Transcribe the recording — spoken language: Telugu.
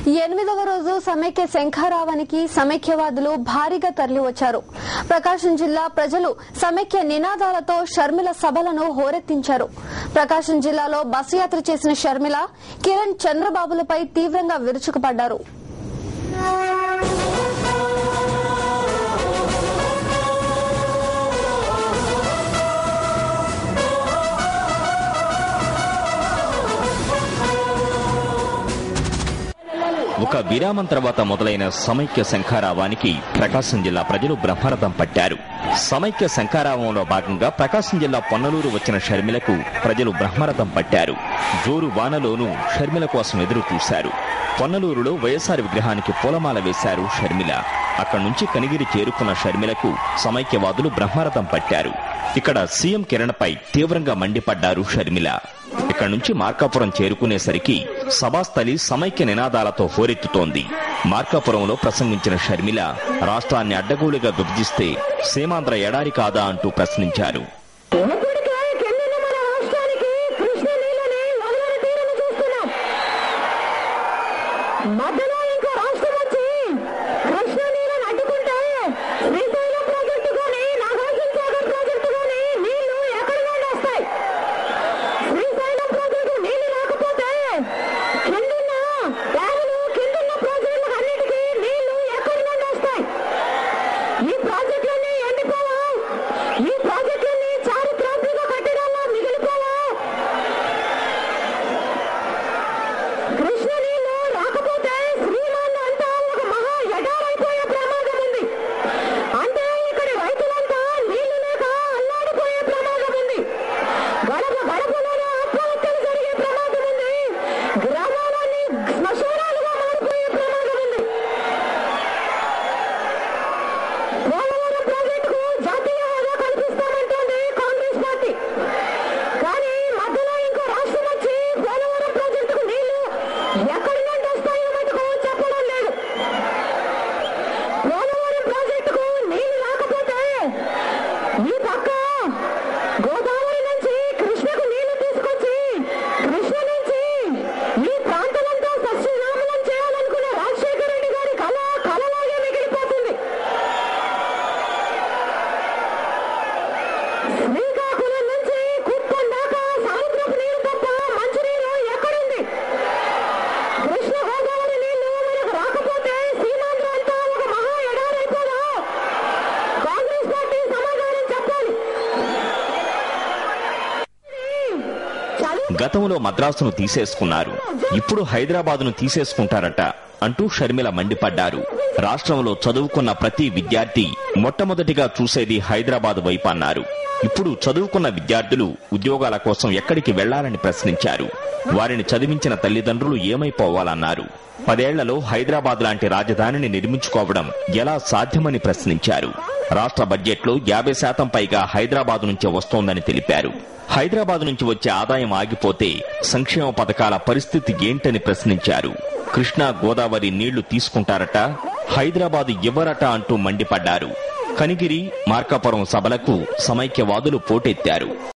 8వ రోజు సమైక్య శంఖారావానికి సమైక్యవాదులు భారీగా తరలివచ్చారు. ప్రకాశం జిల్లా ప్రజలు సమైక్య నినాదాలతో షర్మిల సభలను హోరెత్తించారు. ప్రకాశం జిల్లాలో బస్సు యాత్ర చేసిన షర్మిల కిరణ్ చంద్రబాబులపై తీవ్రంగా విరుచుకుపడ్డారు. ఒక విరామం తర్వాత మొదలైన సమైక్య శంఖారావానికి ప్రకాశం జిల్లా ప్రజలు బ్రహ్మరథం పట్టారు. సమైక్య శంఖారావంలో భాగంగా ప్రకాశం జిల్లా పొన్నలూరు వచ్చిన షర్మిలకు ప్రజలు బ్రహ్మరథం పట్టారు. జోరు వానలోనూ షర్మిల కోసం ఎదురు చూశారు. పొన్నలూరులో వైఎస్ఆర్ విగ్రహానికి పూలమాల వేశారు షర్మిల. అక్కడి నుంచి కనిగిరి చేరుకున్న షర్మిలకు సమైక్యవాదులు బ్రహ్మరథం పట్టారు. ఇక్కడ సీఎం కిరణ్ పై తీవ్రంగా మండిపడ్డారు షర్మిల. ఇక్కడి నుంచి మార్కాపురం చేరుకునేసరికి సభాస్థలి సమైక్య నినాదాలతో హోరెత్తుతోంది. మార్కాపురంలో ప్రసంగించిన షర్మిల రాష్ట్రాన్ని అడ్డగోలుగా విభజిస్తే సీమాంధ్ర ఎడారి కాదా అంటూ ప్రశ్నించారు. గతంలో మద్రాసును తీసేసుకున్నారు, ఇప్పుడు హైదరాబాదును తీసేసుకుంటారట అంటూ షర్మిల మండిపడ్డారు. రాష్ట్రంలో చదువుకున్న ప్రతి విద్యార్థి మొట్టమొదటిగా చూసేది హైదరాబాద్ వైపు అన్నారు. ఇప్పుడు చదువుకున్న విద్యార్థులు ఉద్యోగాల కోసం ఎక్కడికి వెళ్లాలని ప్రశ్నించారు. వారిని చదివించిన తల్లిదండ్రులు ఏమైపోవాలన్నారు. 10 ఏళ్లలో హైదరాబాద్ లాంటి రాజధానిని నిర్మించుకోవడం ఎలా సాధ్యమని ప్రశ్నించారు. రాష్ట్ర బడ్జెట్లో 50% పైగా హైదరాబాద్ నుంచే వస్తోందని తెలిపారు. హైదరాబాద్ నుంచి వచ్చే ఆదాయం ఆగిపోతే సంక్షేమ పథకాల పరిస్థితి ఏంటని ప్రశ్నించారు. కృష్ణా గోదావరి నీళ్లు తీసుకుంటారట, హైదరాబాద్ ఇవ్వరట అంటూ మండిపడ్డారు. కనిగిరి మార్కాపురం సభలకు సమైక్యవాదులు పోటెత్తారు.